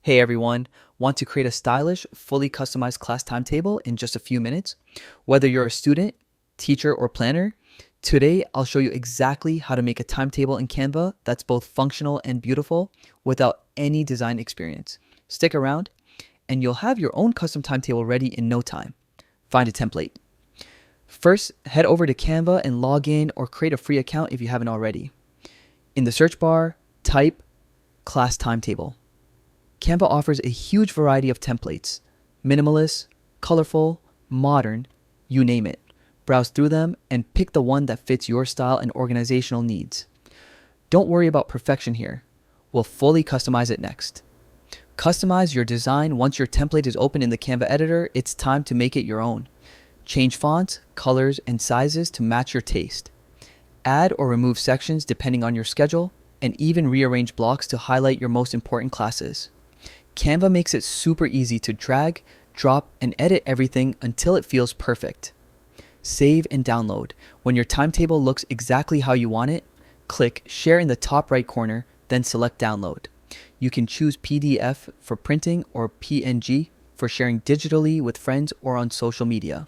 Hey everyone, want to create a stylish, fully customized class timetable in just a few minutes? Whether you're a student, teacher, or planner, today I'll show you exactly how to make a timetable in Canva that's both functional and beautiful without any design experience. Stick around and you'll have your own custom timetable ready in no time. Find a template. First, head over to Canva and log in or create a free account if you haven't already. In the search bar, type class timetable. Canva offers a huge variety of templates: minimalist, colorful, modern, you name it. Browse through them and pick the one that fits your style and organizational needs. Don't worry about perfection here. We'll fully customize it next. Customize your design. Once your template is open in the Canva editor, it's time to make it your own. Change fonts, colors, and sizes to match your taste. Add or remove sections depending on your schedule, and even rearrange blocks to highlight your most important classes. Canva makes it super easy to drag, drop, and edit everything until it feels perfect. Save and download. When your timetable looks exactly how you want it, click Share in the top right corner, then select Download. You can choose PDF for printing or PNG for sharing digitally with friends or on social media.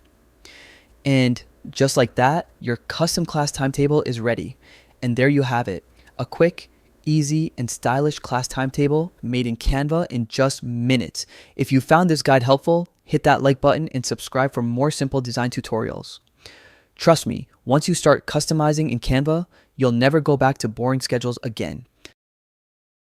And just like that, your custom class timetable is ready. And there you have it, a quick, easy, and stylish class timetable made in Canva in just minutes. If you found this guide helpful, hit that like button and subscribe for more simple design tutorials. Trust me, once you start customizing in Canva, you'll never go back to boring schedules again.